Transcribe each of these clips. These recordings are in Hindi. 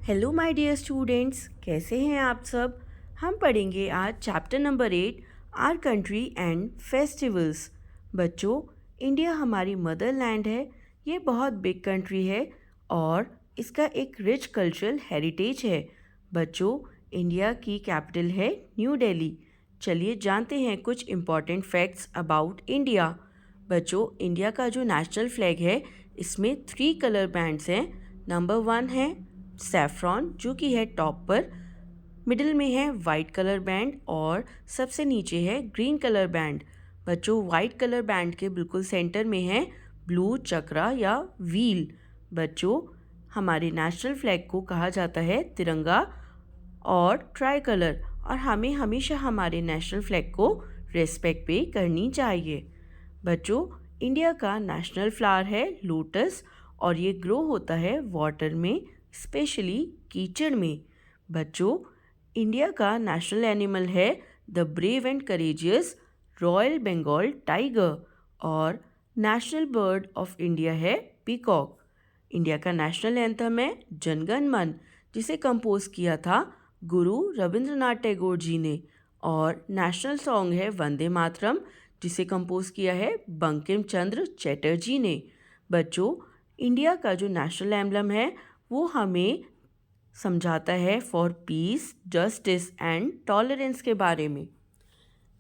हेलो माय डियर स्टूडेंट्स, कैसे हैं आप सब। हम पढ़ेंगे आज chapter number 8 our country and festivals. बच्चों, इंडिया हमारी मदरलैंड है। ये बहुत बिग कंट्री है और इसका एक रिच कल्चरल हेरिटेज है। बच्चों, इंडिया की कैपिटल है न्यू दिल्ली। चलिए जानते हैं कुछ इम्पॉर्टेंट फैक्ट्स अबाउट इंडिया। बच्चों, इंडिया का जो नेशनल फ्लैग है इसमें 3 कलर बैंड्स हैं। नंबर 1 है सैफ्रॉन जो कि है टॉप पर, मिडिल में है वाइट कलर बैंड और सबसे नीचे है ग्रीन कलर बैंड। बच्चों, वाइट कलर बैंड के बिल्कुल सेंटर में है ब्लू चक्रा या व्हील। बच्चों, हमारे नेशनल फ्लैग को कहा जाता है तिरंगा और ट्राई कलर, और हमें हमेशा हमारे नेशनल फ्लैग को रेस्पेक्ट पे करनी चाहिए। बच्चों, इंडिया का नेशनल फ्लावर है लोटस और ये ग्रो होता है वाटर में, स्पेशली कीचड़ में। बच्चों, इंडिया का नेशनल एनिमल है the brave and courageous royal Bengal tiger और नेशनल बर्ड ऑफ इंडिया है पीकॉक। इंडिया का नेशनल एंथम है जनगण मन, जिसे कंपोज किया था गुरु रविंद्रनाथ टैगोर जी ने, और नेशनल सॉन्ग है वंदे मातरम, जिसे कंपोज किया है बंकिम चंद्र चटर्जी ने। बच्चों, इंडिया का जो नेशनल एम्बलम है वो हमें समझाता है for piece, justice and tolerance के बारे में।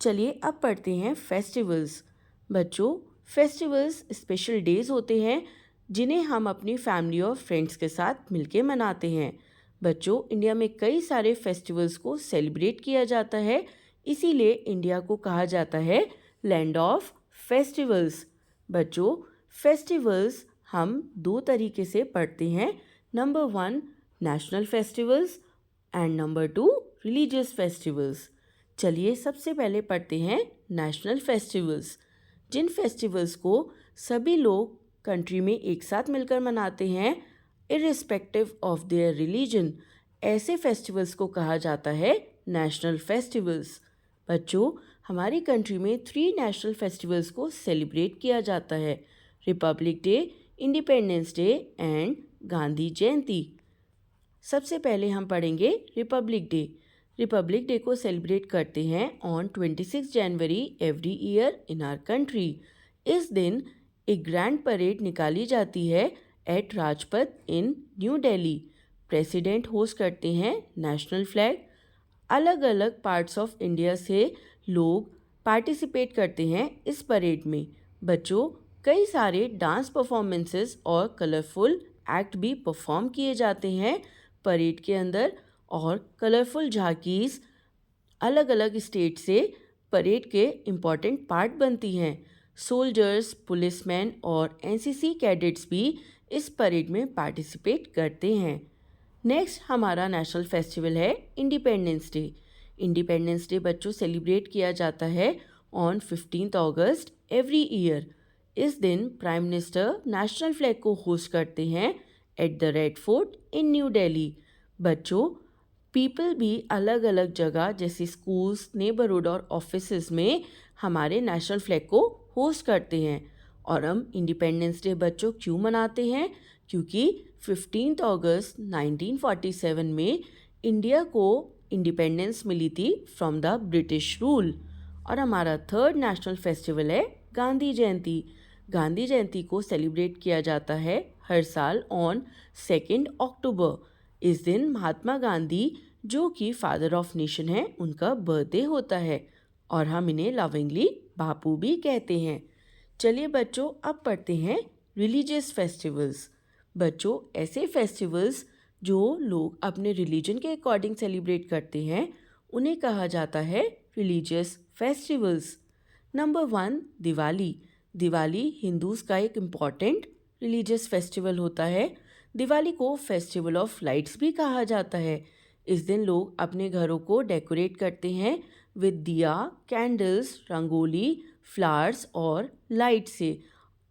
चलिए अब पढ़ते हैं फेस्टिवल्स। बच्चों, फेस्टिवल्स स्पेशल डेज होते हैं जिन्हें हम अपनी फैमिली और फ्रेंड्स के साथ मिलके मनाते हैं। बच्चों, इंडिया में कई सारे फेस्टिवल्स को सेलिब्रेट किया जाता है, इसीलिए इंडिया को कहा जाता है लैंड ऑफ फेस्टिवल्स। बच्चों, फेस्टिवल्स हम 2 तरीके से पढ़ते हैं। Number 1 national festivals and number 2 religious festivals. चलिए सबसे पहले पढ़ते हैं नेशनल फेस्टिवल्स। जिन फेस्टिवल्स को सभी लोग कंट्री में एक साथ मिलकर मनाते हैं इर्रिस्पेक्टिव ऑफ देयर रिलीजन, ऐसे फेस्टिवल्स को कहा जाता है नेशनल फेस्टिवल्स। बच्चों, हमारी कंट्री में 3 नेशनल फेस्टिवल्स को सेलिब्रेट किया जाता है: republic day, independence day and Gandhi Jayanti. सबसे पहले हम पढ़ेंगे रिपब्लिक डे। रिपब्लिक डे को सेलिब्रेट करते हैं on 26 January every year in our country. इस दिन एक ग्रैंड परेड निकाली जाती है at Rajpath in New Delhi. President host करते हैं नेशनल फ्लैग। अलग अलग पार्ट्स ऑफ इंडिया से लोग पार्टिसिपेट करते हैं इस परेड में। बच्चों, कई सारे डांस परफॉर्मेंसेस और कलरफुल एक्ट भी परफॉर्म किए जाते हैं परेड के अंदर, और कलरफुल झांकीज़ अलग अलग स्टेट से परेड के इम्पॉर्टेंट पार्ट बनती हैं। सोल्जर्स, पुलिसमैन और एनसीसी कैडेट्स भी इस परेड में पार्टिसिपेट करते हैं। नेक्स्ट हमारा नेशनल फेस्टिवल है इंडिपेंडेंस डे। इंडिपेंडेंस डे बच्चों सेलिब्रेट किया जाता है ऑन 15 अगस्त एवरी ईयर। इस दिन प्राइम मिनिस्टर नेशनल फ्लैग को होस्ट करते हैं एट द रेड फोर्ट इन न्यू दिल्ली। बच्चों, पीपल भी अलग अलग जगह जैसे स्कूल्स, नेबरहुड और ऑफिसेज में हमारे नेशनल फ्लैग को होस्ट करते हैं। और हम इंडिपेंडेंस डे बच्चों क्यों मनाते हैं? क्योंकि 15 अगस्त 1947 में इंडिया को इंडिपेंडेंस मिली थी फ्रॉम द ब्रिटिश रूल। और हमारा थर्ड नेशनल फेस्टिवल है गांधी जयंती। गांधी जयंती को सेलिब्रेट किया जाता है हर साल ऑन 2 अक्टूबर। इस दिन महात्मा गांधी, जो कि फादर ऑफ नेशन है, उनका बर्थडे होता है और हम इन्हें लविंगली बापू भी कहते हैं। चलिए बच्चों अब पढ़ते हैं रिलीजियस फेस्टिवल्स। बच्चों, ऐसे फेस्टिवल्स जो लोग अपने रिलीजन के अकॉर्डिंग सेलिब्रेट करते हैं उन्हें कहा जाता है religious festivals. Number 1 Diwali. Diwali Hindus का एक इम्पॉर्टेंट रिलीजियस फेस्टिवल होता है। दिवाली को फेस्टिवल ऑफ लाइट्स भी कहा जाता है। इस दिन लोग अपने घरों को डेकोरेट करते हैं विद दिया, कैंडल्स, रंगोली, फ्लावर्स और लाइट से।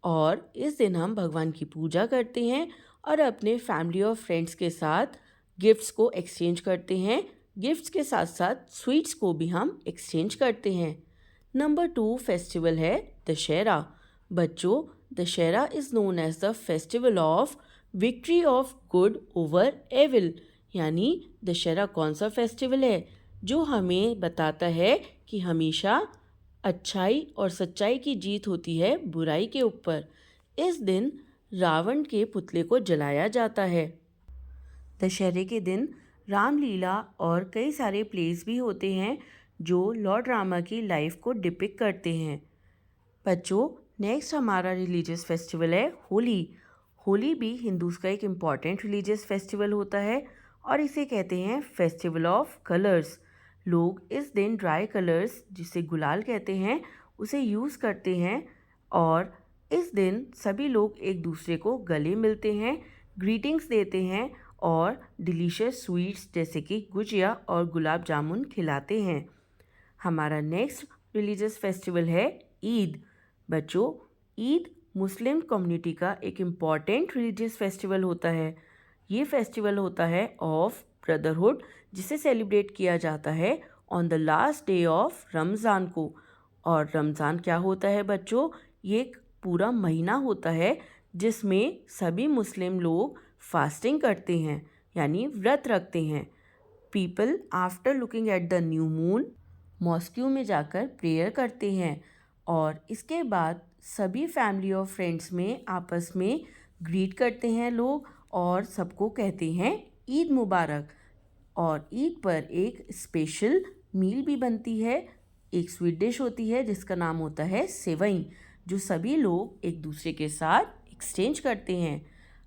और इस दिन हम भगवान की पूजा करते हैं और अपने फैमिली और फ्रेंड्स के साथ गिफ्ट्स को एक्सचेंज करते हैं। गिफ्ट्स के साथ साथ स्वीट्स को भी हम एक्सचेंज करते हैं। नंबर 2 फेस्टिवल है दशहरा। बच्चों, Dussehra is known as the festival of victory of good over evil, यानी दशहरा कौन सा फेस्टिवल है जो हमें बताता है कि हमेशा अच्छाई और सच्चाई की जीत होती है बुराई के ऊपर। इस दिन रावण के पुतले को जलाया जाता है। दशहरे के दिन रामलीला और कई सारे प्लेस भी होते हैं जो लॉर्ड रामा की लाइफ को डिपिक्ट करते हैं। बच्चों, नेक्स्ट हमारा रिलीजियस फेस्टिवल है होली। होली भी हिंदूज़ का एक इम्पॉर्टेंट रिलीजियस फेस्टिवल होता है और इसे कहते हैं फेस्टिवल ऑफ कलर्स। लोग इस दिन ड्राई कलर्स, जिसे गुलाल कहते हैं, उसे यूज़ करते हैं और इस दिन सभी लोग एक दूसरे को गले मिलते हैं, ग्रीटिंग्स देते हैं और डिलीशियस स्वीट्स जैसे कि गुजिया और गुलाब जामुन खिलाते हैं। हमारा नेक्स्ट रिलीजियस फेस्टिवल है ईद। बच्चों, ईद मुस्लिम कम्युनिटी का एक इम्पॉर्टेंट रिलीजियस फेस्टिवल होता है। ये फेस्टिवल होता है ऑफ ब्रदरहुड, जिसे सेलिब्रेट किया जाता है on the last day of Ramzan को। और रमज़ान क्या होता है बच्चों? ये एक पूरा महीना होता है जिसमें सभी मुस्लिम लोग फास्टिंग करते हैं, यानी व्रत रखते हैं। People after looking at the new moon mosque में जाकर प्रेयर करते हैं और इसके बाद सभी फैमिली और फ्रेंड्स में आपस में ग्रीट करते हैं लोग और सबको कहते हैं ईद मुबारक। और ईद पर एक स्पेशल मील भी बनती है, एक स्वीट डिश होती है जिसका नाम होता है सेवई, जो सभी लोग एक दूसरे के साथ एक्सचेंज करते हैं।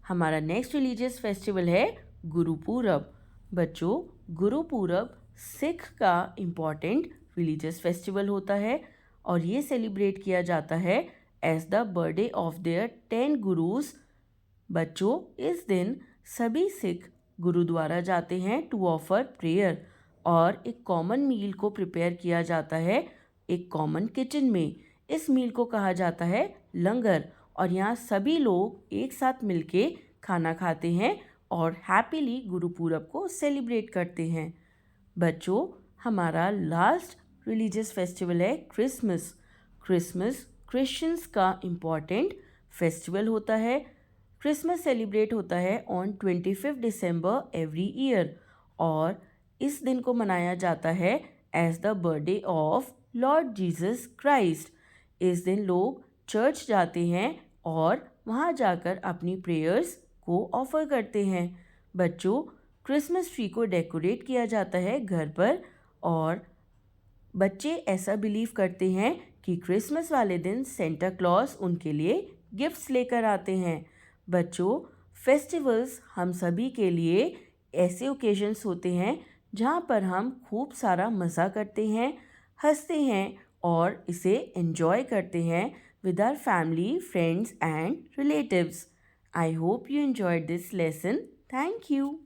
हमारा नेक्स्ट रिलीजियस फेस्टिवल है गुरुपूरब। बच्चों, गुरुपूरब सिख का इम्पॉर्टेंट रिलीजियस फेस्टिवल होता है और ये सेलिब्रेट किया जाता है as the birthday of their 10 gurus. बच्चों, इस दिन सभी सिख गुरुद्वारा जाते हैं टू ऑफर प्रेयर और एक कॉमन मील को प्रिपेयर किया जाता है एक कॉमन किचन में। इस मील को कहा जाता है लंगर और यहाँ सभी लोग एक साथ मिलके खाना खाते हैं और हैप्पीली गुरुपूरब को सेलिब्रेट करते हैं। बच्चों, हमारा लास्ट रिलीजियस फेस्टिवल है क्रिसमस। क्रिसमस क्रिश्चियंस का इम्पॉर्टेंट फेस्टिवल होता है। क्रिसमस सेलिब्रेट होता है ऑन 25 दिसंबर एवरी ईयर और इस दिन को मनाया जाता है as the birthday of Lord Jesus Christ. इस दिन लोग चर्च जाते हैं और वहाँ जाकर अपनी प्रेयर्स को ऑफर करते हैं। बच्चों, क्रिसमस ट्री को डेकोरेट किया जाता है घर पर और बच्चे ऐसा बिलीव करते हैं कि क्रिसमस वाले दिन सेंटा क्लॉज उनके लिए गिफ्ट्स लेकर आते हैं। बच्चों, फेस्टिवल्स हम सभी के लिए ऐसे ओकेजन्स होते हैं जहाँ पर हम खूब सारा मज़ा करते हैं, हंसते हैं और इसे एंजॉय करते हैं with our family, friends and relatives. I hope you enjoyed this lesson. Thank you.